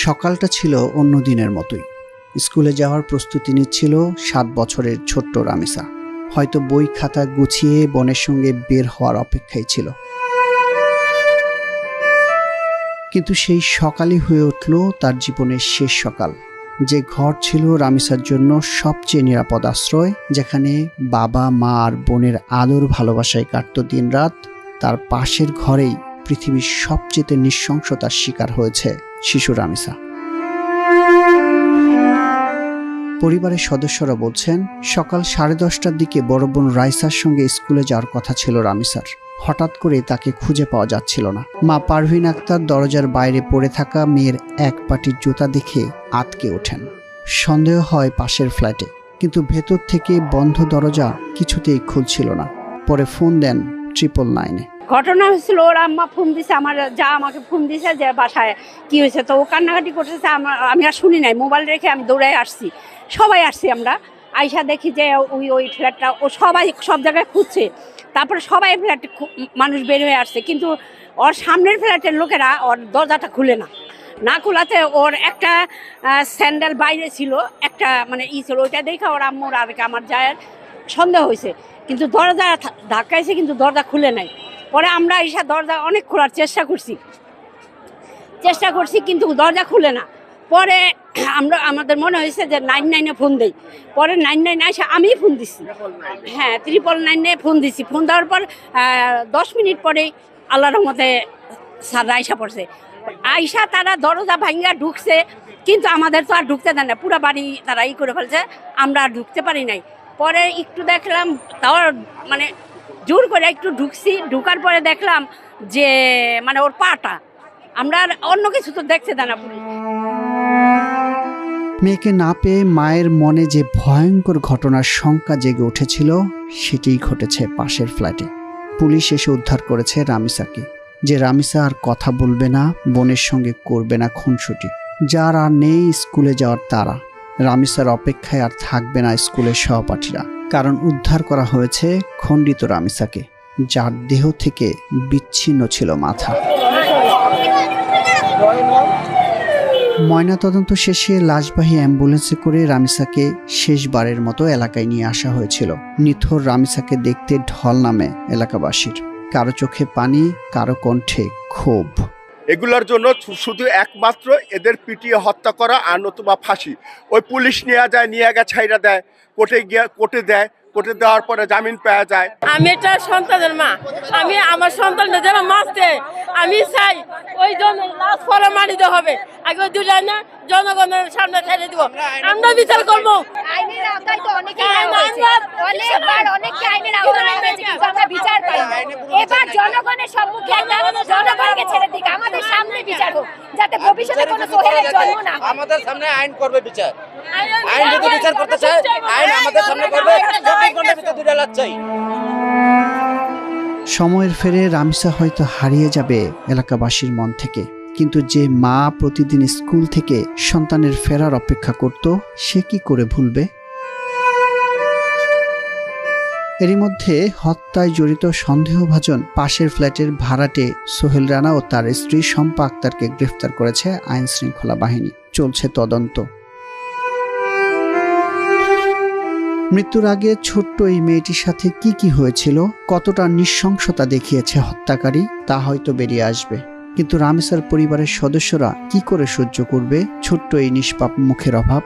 সকালটা ছিল অন্য দিনের মতোই। স্কুলে যাওয়ার প্রস্তুতি নিচ্ছিল 7 বছরের ছোট্ট রামিসা। হয়তো বই খাতা গুছিয়ে বোনের সঙ্গে বের হওয়ার অপেক্ষায় ছিল। কিন্তু সেই সকালই হয়ে উঠল তার জীবনের শেষ সকাল। যে ঘর ছিল রামিসার জন্য সবচেয়ে নিরাপদ আশ্রয়, যেখানে বাবা মা আর বোনের আদর ভালোবাসায় কাটত দিনরাত, তার পাশের ঘরেই পৃথিবীর সবচেয়ে নৃশংসতার শিকার হয়েছে শিশু রামিসা। পরিবারের সদস্যরা বলছেন, সকাল 10:30টার দিকে বড় বোন রাইসার সঙ্গে স্কুলে যাওয়ার কথা ছিল রামিসার। হঠাৎ করে তাকে খুঁজে পাওয়া যাচ্ছিল না। মা পারভিন আক্তার দরজার বাইরে পড়ে থাকা মেয়ের এক পাটির জুতা দেখে আতকে ওঠেন। সন্দেহ হয় পাশের ফ্ল্যাটে, কিন্তু ভেতর থেকে বন্ধ দরজা কিছুতেই খুলছিল না। পরে ফোন দেন 999-এ। ঘটনা হয়েছিল, ওর আম্মা ফোন দিছে, আমার যা আমাকে ফোন দিছে যে বাসায় কি হয়েছে। তো ও কান্নাকাটি করতেছে, আমি আর শুনি নাই, মোবাইল রেখে আমি দৌড়ায় আসছি। সবাই আসছি আমরা, আইসা দেখি যে ওই ফ্ল্যাটটা ও সবাই সব জায়গায় খুঁজছে। তারপরে সবাই ফ্ল্যাটে মানুষ বের হয়ে আসছে, কিন্তু ওর সামনের ফ্ল্যাটের লোকেরা ওর দরজাটা খুলে না খোলাতে ওর একটা স্যান্ডেল বাইরে ছিল, একটা মানে ছিল, ওইটা দেখে ওর আম্মুর আর আমার যায়ের সন্দেহ হয়েছে, কিন্তু দরজা ধাক্কাইছে, কিন্তু দরজা খুলে নাই। পরে আমরা এসে দরজা অনেক খোলার চেষ্টা করছি, কিন্তু দরজা খুলে না। পরে আমাদের মনে হয়েছে যে 999-এ ফোন দেই। পরে 999 এসে আমি ফোন দিছি, হ্যাঁ 999-এ ফোন দিছি। ফোন দেওয়ার পর 10 মিনিট পরেই আল্লাহর রহমতে স্যার আইসা পড়ছে। আইসা তারা দরজা ভাঙ্গা ঢুকছে, কিন্তু আমাদের তো আর ঢুকতে দেন না, পুরো বাড়ি তারা করে ফেলছে, আমরা আর ঢুকতে পারি নাই। পরে একটু দেখলাম, তাও মানে জোর করে একটু ঢুকার পরে দেখলাম যে মানে ওর পাটা, আমরা আর অন্য কিছু তো দেখতে দেন না। মেয়েকে না পেয়ে মায়ের মনে যে ভয়ঙ্কর ঘটনার শঙ্কা জেগে উঠেছিল, সেটাই ঘটেছে পাশের ফ্ল্যাটে। পুলিশ এসে উদ্ধার করেছে রামিসাকে। যে রামিসা আর কথা বলবে না, বোনের সঙ্গে করবে না খুনসুটি, যার আর নেই স্কুলে যাওয়ার তারা। রামিসার অপেক্ষায় আর থাকবে না স্কুলের সহপাঠীরা, কারণ উদ্ধার করা হয়েছে খণ্ডিত রামিসাকে, যার দেহ থেকে বিচ্ছিন্ন ছিল মাথা। ময়নাতদন্ত শেষে লাশবাহী অ্যাম্বুলেন্সে করে রামিসাকে শেষবারের মতো এলাকায় নিয়ে আসা হয়েছিল। নিথর রামিসাকে দেখতে ঢল নামে এলাকাবাসীর, কারো চোখে পানি, কারো কণ্ঠে ক্ষোভ। এগুলোর জন্য শুধু একমাত্র এদের পিটিয়ে হত্যা করা আর নতুবা ফাঁসি। ওই পুলিশ নিয়ে গিয়ে ছাইরা দেয়, কোর্টে দেওয়ার পরে জামিন পাওয়া যায়। আমি এটা সন্তানের মা, আমি আমার সন্তানটা যেন মারতে, আমি চাই ওই জন্য লাশ ফলা মারিতে হবে। আগে দুটা না জনগণের সামনে ছেড়ে দিব, আমরা বিচার করবো। এবার জনগণের সম্মুখে জনগণকে ছেড়ে দিক, আমাদের সামনে বিচার হোক, যাতে ভবিষ্যতে কোনো সোহেলের জন্ম না হয়। আমাদের সামনে আইন করবে বিচার, আইন যদি বিচার করতে চায় আইন আমাদের সামনে করবে। 24 ঘন্টার ভিতরে 2টা লাশ চাই। সময়ের ফেরে রামিসা হয়তো হারিয়ে যাবে এলাকাবাসীর মন থেকে, কিন্তু যে মা প্রতিদিন স্কুল থেকে সন্তানের ফেরার অপেক্ষা করত, সে কি করে ভুলবে? এরই মধ্যে হত্যায় জড়িত সন্দেহভাজন পাশের ফ্ল্যাটের ভাড়াটে সোহেল রানা ও তার স্ত্রী শম্পা আক্তারকে গ্রেফতার করেছে আইন শৃঙ্খলা বাহিনী। চলছে তদন্ত। মৃত্যুর আগে ছোট্ট এই মেয়েটির সাথে কি হয়েছিল, কতটা নৃশংসতা দেখিয়েছে হত্যাকারী, তা হয়তো বেরিয়ে আসবে। কিন্তু রামিসার পরিবারের সদস্যরা কি করে সহ্য করবে ছোট্ট এই নিষ্পাপ মুখের অভাব?